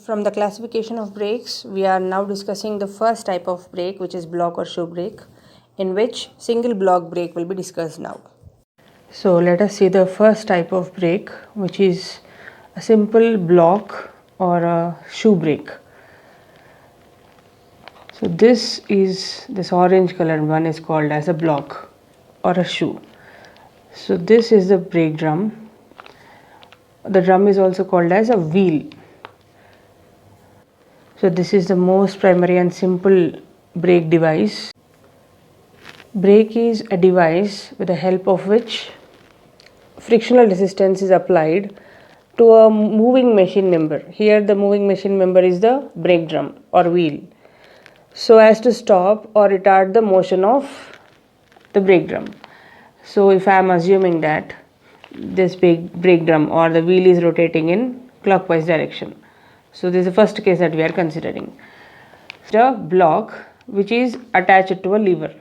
From the classification of brakes, we are now discussing the first type of brake, which is block or shoe brake, in which single block brake will be discussed now. So let us see the first type of brake, which is a simple block or a shoe brake. So this orange colored one is called as a block or a shoe. So this is the brake drum. The drum is also called as a wheel. So this is the most primary and simple brake device. Brake is a device with the help of which frictional resistance is applied to a moving machine member. Here the moving machine member is the brake drum or wheel, so as to stop or retard the motion of the brake drum. So if I am assuming that this big brake drum or the wheel is rotating in clockwise direction, so this is the first case that we are considering. The block which is attached to a lever.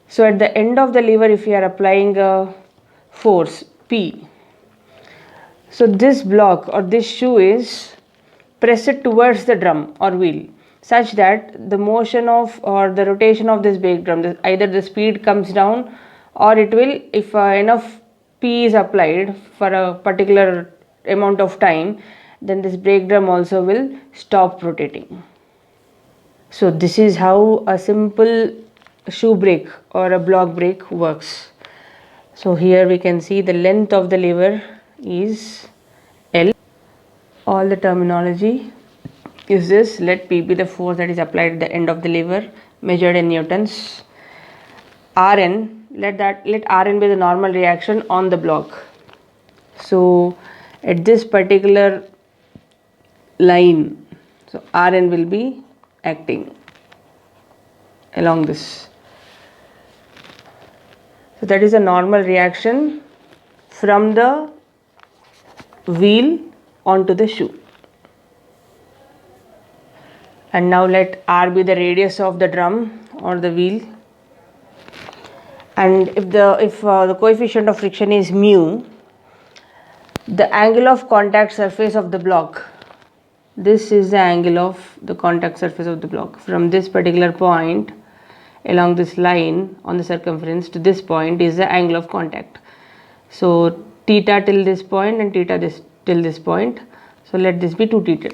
So at the end of the lever, if we are applying a force P, so this block or this shoe is pressed towards the drum or wheel, such that the motion of or the rotation of this brake drum, either the speed comes down or it will, if enough P is applied for a particular amount of time, then this brake drum also will stop rotating. So this is how a simple shoe brake or a block brake works. So here we can see the length of the lever is L. All the terminology is this. Let P be the force that is applied at the end of the lever, measured in newtons. Rn, let Rn be the normal reaction on the block. So at this particular line, so Rn will be acting along this. So that is a normal reaction from the wheel onto the shoe. And now let R be the radius of the drum or the wheel. And if the coefficient of friction is mu, the angle of contact surface of the block, this is the angle of the contact surface of the block from this particular point along this line on the circumference to this point is the angle of contact. So theta till this point and theta till this point. So let this be 2 theta.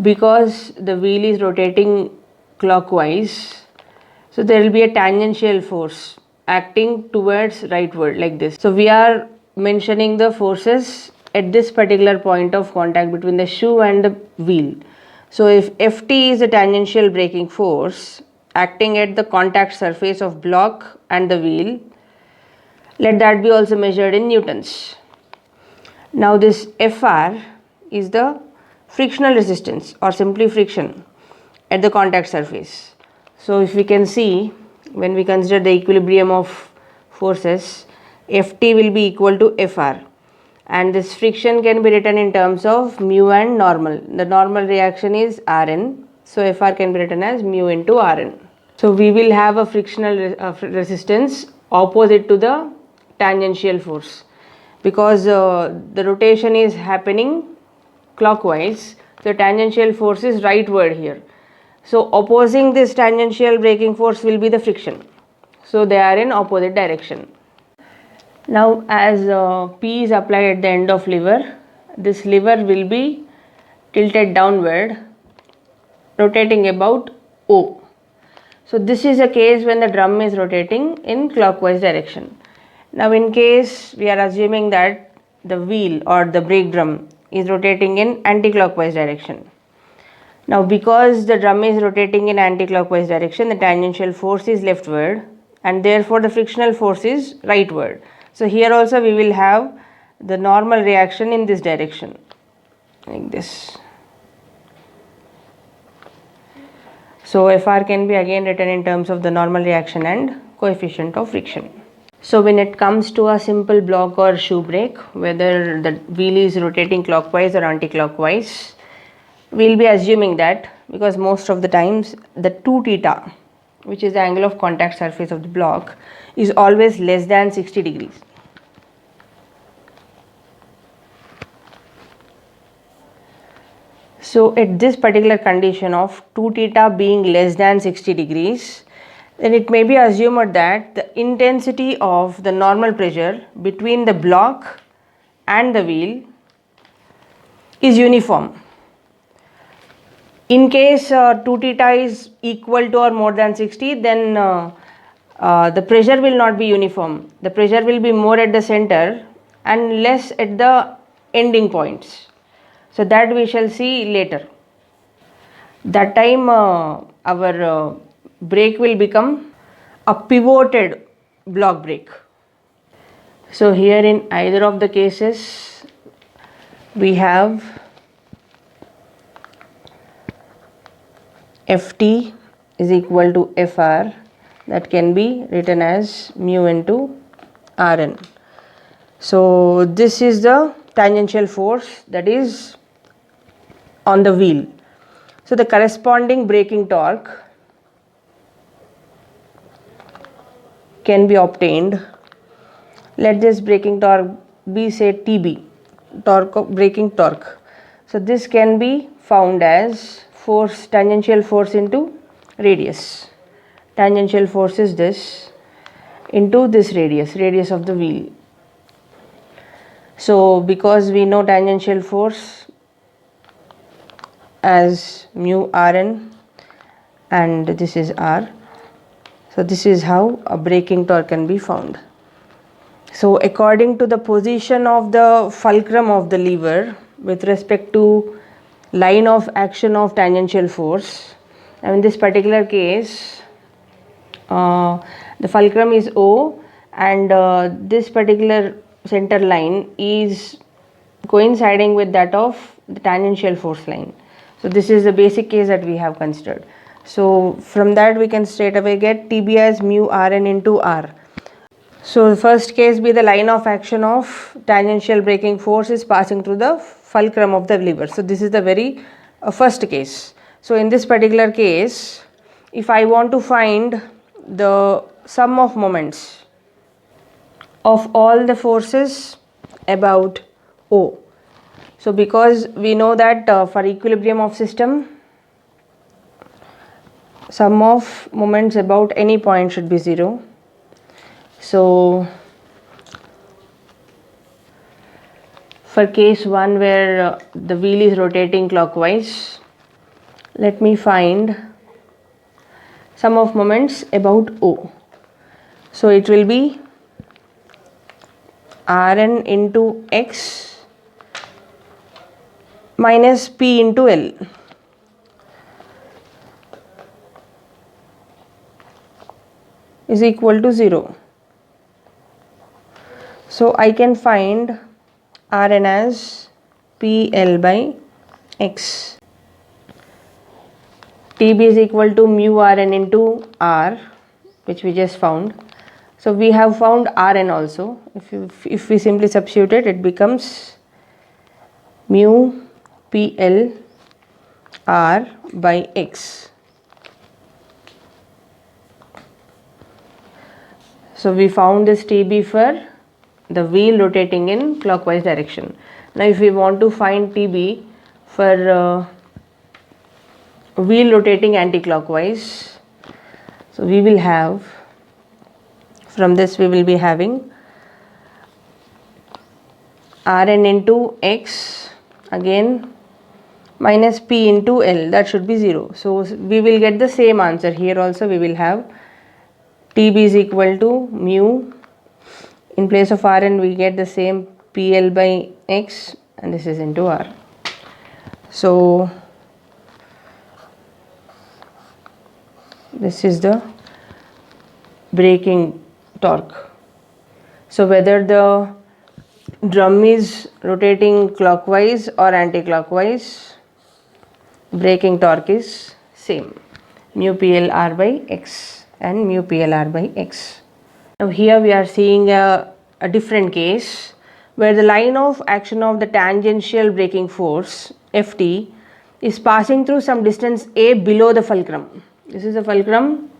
Because the wheel is rotating clockwise, so there will be a tangential force acting towards rightward like this. So we are mentioning the forces at this particular point of contact between the shoe and the wheel. So if Ft is a tangential braking force acting at the contact surface of block and the wheel, let that be also measured in newtons. Now this Fr is the frictional resistance or simply friction at the contact surface. So if we can see, when we consider the equilibrium of forces, Ft will be equal to Fr. And this friction can be written in terms of mu and normal. The normal reaction is Rn, so Fr can be written as mu into Rn. So we will have a frictional resistance opposite to the tangential force, because the rotation is happening clockwise, so tangential force is rightward here. So opposing this tangential braking force will be the friction. So they are in opposite direction. Now as P is applied at the end of lever, this lever will be tilted downward, rotating about O. So this is a case when the drum is rotating in clockwise direction. Now in case we are assuming that the wheel or the brake drum is rotating in anti-clockwise direction. Now because the drum is rotating in anti-clockwise direction, the tangential force is leftward and therefore the frictional force is rightward. So here also we will have the normal reaction in this direction, like this. So Fr can be again written in terms of the normal reaction and coefficient of friction. So when it comes to a simple block or shoe brake, whether the wheel is rotating clockwise or anti-clockwise, we will be assuming that, because most of the times the 2 theta, which is the angle of contact surface of the block, is always less than 60 degrees. So at this particular condition of 2 theta being less than 60 degrees, then it may be assumed that the intensity of the normal pressure between the block and the wheel is uniform. In case 2 theta is equal to or more than 60, then the pressure will not be uniform. The pressure will be more at the center and less at the ending points. So that we shall see later. That time our brake will become a pivoted block brake. So here in either of the cases we have Ft is equal to Fr, that can be written as mu into Rn. So this is the tangential force that is on the wheel. So the corresponding braking torque can be obtained. Let this braking torque be say Tb, braking torque. So this can be found as force, tangential force into radius. Tangential force is this into this radius of the wheel. So because we know tangential force as mu Rn and this is R, so this is how a braking torque can be found. So according to the position of the fulcrum of the lever with respect to line of action of tangential force, and in this particular case the fulcrum is O and this particular center line is coinciding with that of the tangential force line. So this is the basic case that we have considered. So from that we can straight away get Tb as mu Rn into R. So the first case be the line of action of tangential braking force is passing through the fulcrum of the lever. So this is the very first case. So in this particular case, if I want to find the sum of moments of all the forces about O. So because we know that for equilibrium of system, sum of moments about any point should be 0. So for case 1 where the wheel is rotating clockwise, let me find sum of moments about O. So it will be Rn into x minus P into L. Is equal to 0. So I can find Rn as PL by x. Tb is equal to mu Rn into R, which we just found. So we have found Rn also. If we simply substitute it, it becomes mu PL R by x. So we found this Tb for the wheel rotating in clockwise direction. Now if we want to find Tb for wheel rotating anti-clockwise, so we will have, from this we will be having Rn into x again minus P into L, that should be 0. So we will get the same answer here also. We will have Tb is equal to mu, in place of Rn we get the same PL by x and this is into R. So this is the braking torque. So whether the drum is rotating clockwise or anti-clockwise, braking torque is same, mu PL R by x and mu PL R by x. Now here we are seeing a different case where the line of action of the tangential braking force Ft is passing through some distance a below the fulcrum. This is the fulcrum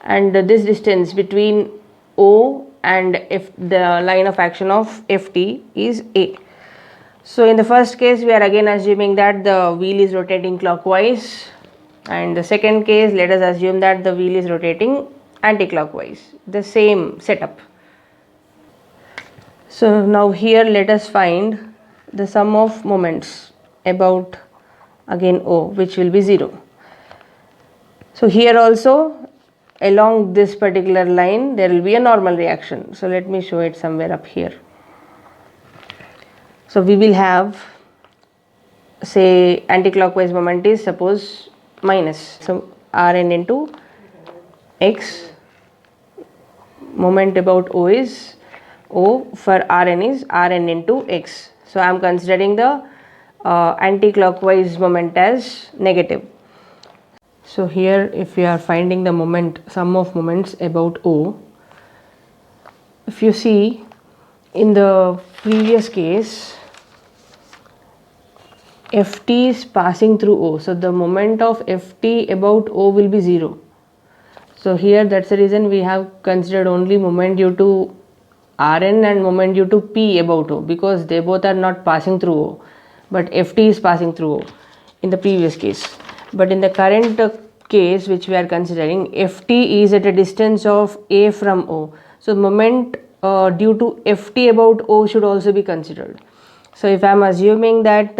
and this distance between O and the line of action of Ft is a. So in the first case, we are again assuming that the wheel is rotating clockwise, and the second case, let us assume that the wheel is rotating anti-clockwise, the same setup. So now here let us find the sum of moments about again O, which will be 0. So here also along this particular line there will be a normal reaction. So let me show it somewhere up here. So we will have, say, anti-clockwise moment is suppose minus, so Rn into x, moment about O is O for Rn is Rn into x. So I am considering the anti-clockwise moment as negative. So here if we are finding the moment, sum of moments about O, if you see in the previous case Ft is passing through O, so the moment of Ft about O will be 0. So here that's the reason we have considered only moment due to Rn and moment due to P about O, because they both are not passing through O, but Ft is passing through O in the previous case. But in the current case which we are considering, Ft is at a distance of A from O. So moment due to Ft about O should also be considered. So if I am assuming that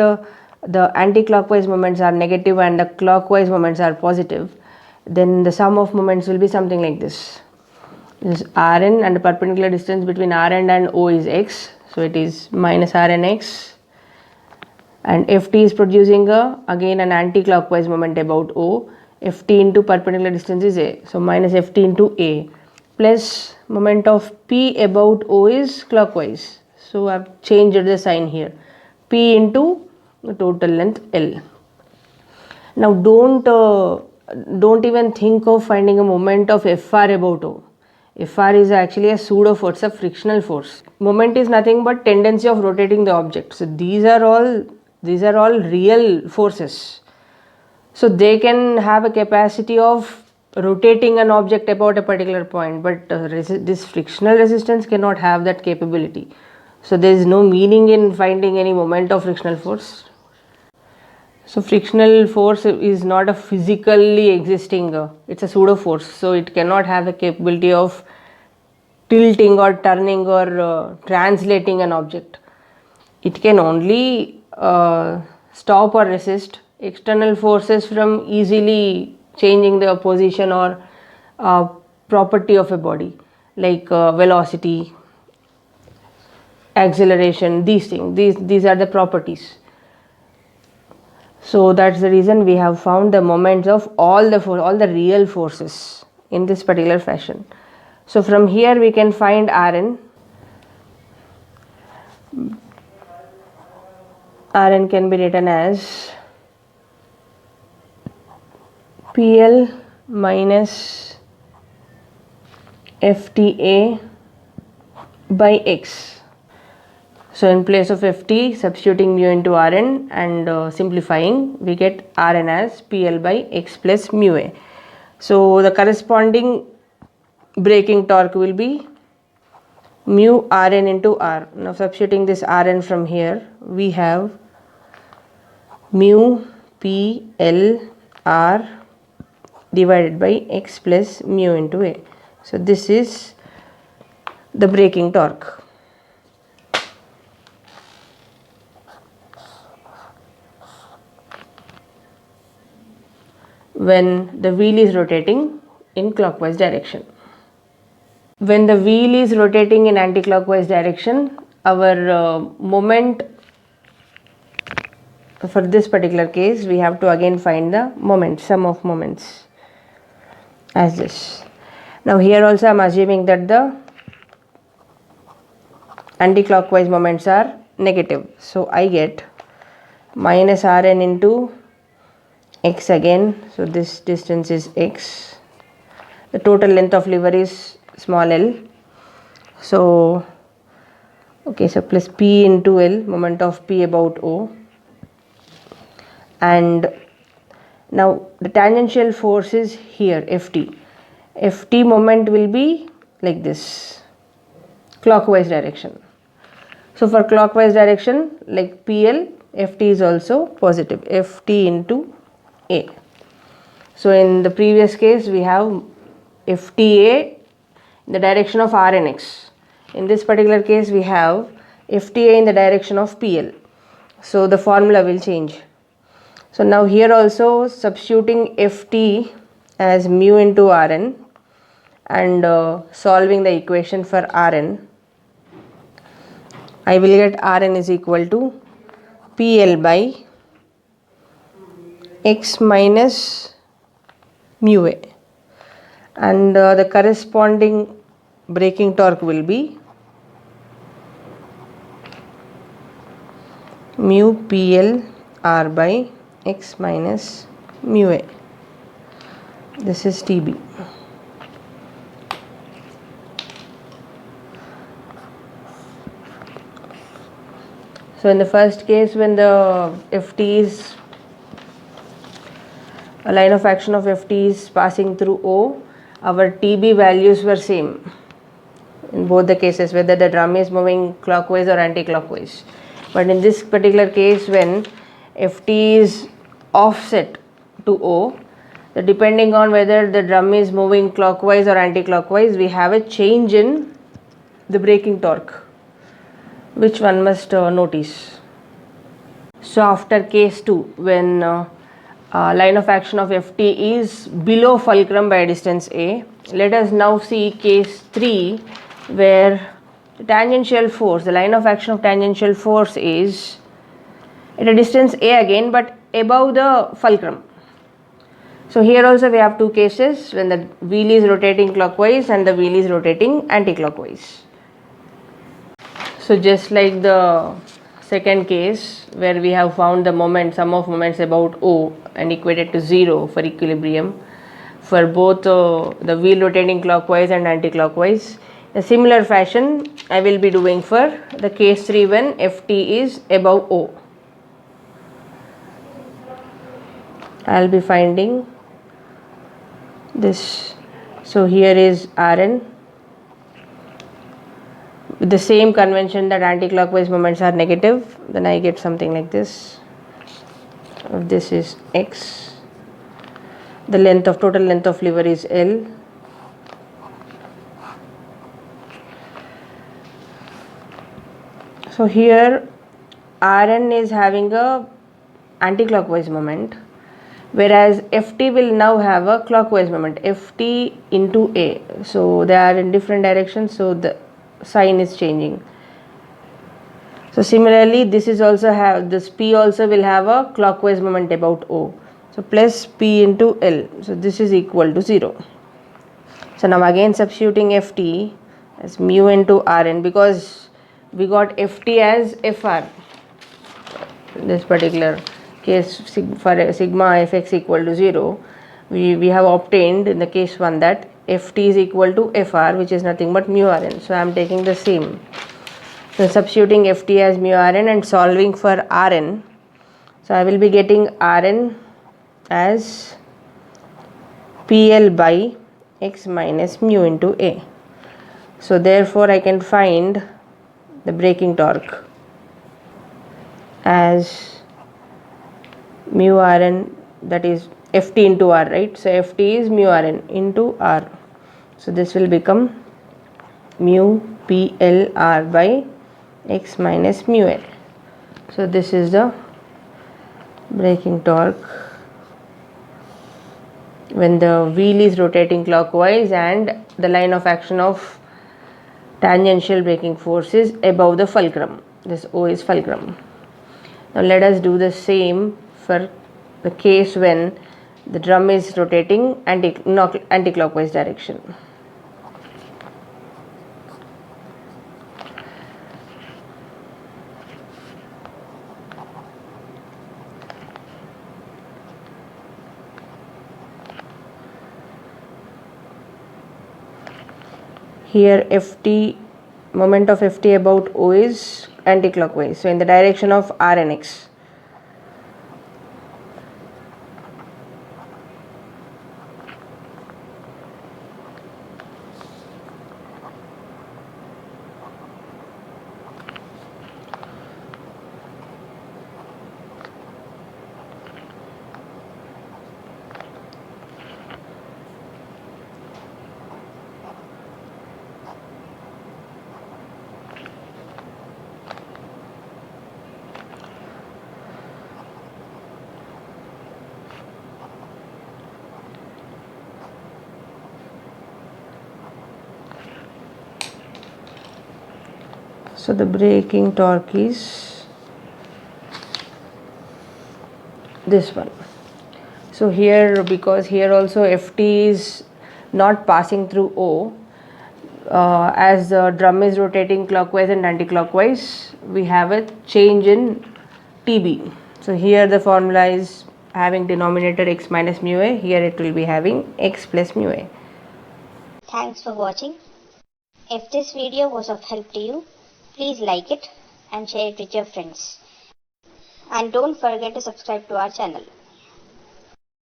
the anti-clockwise moments are negative and the clockwise moments are positive, then the sum of moments will be something like this. This Rn and the perpendicular distance between Rn and O is x, so it is minus Rnx, and Ft is producing again an anti-clockwise moment about O. Ft into perpendicular distance is A, so minus Ft into A, plus moment of P about O is clockwise, so I have changed the sign here, P into the total length L. Now don't even think of finding a moment of Fr about O. Fr is actually a pseudo force, a frictional force. Moment is nothing but tendency of rotating the object. So these are all real forces. So they can have a capacity of rotating an object about a particular point, but this frictional resistance cannot have that capability. So there is no meaning in finding any moment of frictional force. So frictional force is not a physically existing, it's a pseudo force, so it cannot have the capability of tilting or turning or translating an object. It can only stop or resist external forces from easily changing the position or property of a body, like velocity, acceleration, these things, these are the properties. So that's the reason we have found the moments of all the real forces in this particular fashion. So from here we can find Rn. Rn can be written as PL minus FTA by x. So in place of Ft, substituting mu into Rn and simplifying, we get Rn as PL by x plus mu a. So the corresponding braking torque will be mu Rn into R. Now substituting this Rn from here, we have mu P L R divided by x plus mu into a. So this is the braking torque. When the wheel is rotating in clockwise direction. When the wheel is rotating in anti-clockwise direction, our moment, for this particular case, we have to again find the moment, sum of moments as this. Now here also I am assuming that the anti-clockwise moments are negative. So I get minus Rn into x again, so this distance is x, the total length of lever is small l, so okay, so plus P into L, moment of P about O, and now the tangential force is here Ft. Ft moment will be like this, clockwise direction. So for clockwise direction like PL, Ft is also positive, Ft into A. So in the previous case we have FTA in the direction of RNX. In this particular case we have FTA in the direction of PL. So the formula will change. So now here also substituting Ft as mu into Rn and solving the equation for Rn, I will get Rn is equal to PL by x minus mu A, and the corresponding braking torque will be mu PL R by x minus mu A. This is TB. So in the first case, when the Ft is a line of action of Ft is passing through O, our TB values were same in both the cases, whether the drum is moving clockwise or anti-clockwise. But in this particular case, when Ft is offset to O, depending on whether the drum is moving clockwise or anti-clockwise, we have a change in the braking torque, which one must notice. So after case 2, when line of action of Ft is below fulcrum by a distance A, let us now see case 3, where the tangential force, the line of action of tangential force is at a distance A again, but above the fulcrum. So here also we have two cases, when the wheel is rotating clockwise and the wheel is rotating anti-clockwise. So just like the second case where we have found the moment, sum of moments about O and equated to 0 for equilibrium for both the wheel rotating clockwise and anti-clockwise, in a similar fashion I will be doing for the case 3 when Ft is above O. I will be finding this. So here is Rn. With the same convention that anti-clockwise moments are negative, then I get something like this. This is x. The length of total length of lever is L. So here Rn is having a anti-clockwise moment, whereas Ft will now have a clockwise moment, Ft into A. So they are in different directions, so the sign is changing. So similarly this is also this P also will have a clockwise moment about O. So plus P into L. So this is equal to 0. So now again substituting Ft as mu into Rn, because we got Ft as Fr. In this particular case for sigma Fx equal to 0, we have obtained in the case 1 that Ft is equal to Fr, which is nothing but mu Rn. So I am taking the same. So substituting Ft as mu Rn and solving for Rn. So I will be getting Rn as PL by x minus mu into A. So therefore I can find the braking torque as mu Rn, that is Ft into R, right? So Ft is mu Rn into R. So this will become mu PL R by x minus mu L. So this is the braking torque when the wheel is rotating clockwise and the line of action of tangential braking force is above the fulcrum. This O is fulcrum. Now let us do the same for the case when the drum is rotating anti-clockwise direction. Here Ft, moment of Ft about O is anti-clockwise, so in the direction of Rnx. So the braking torque is this one. So here, because here also Ft is not passing through O, as the drum is rotating clockwise and anti-clockwise, we have a change in Tb. So here the formula is having denominator x minus mu a, here it will be having x plus mu a. Thanks for watching. If this video was of help to you, please like it and share it with your friends. And don't forget to subscribe to our channel.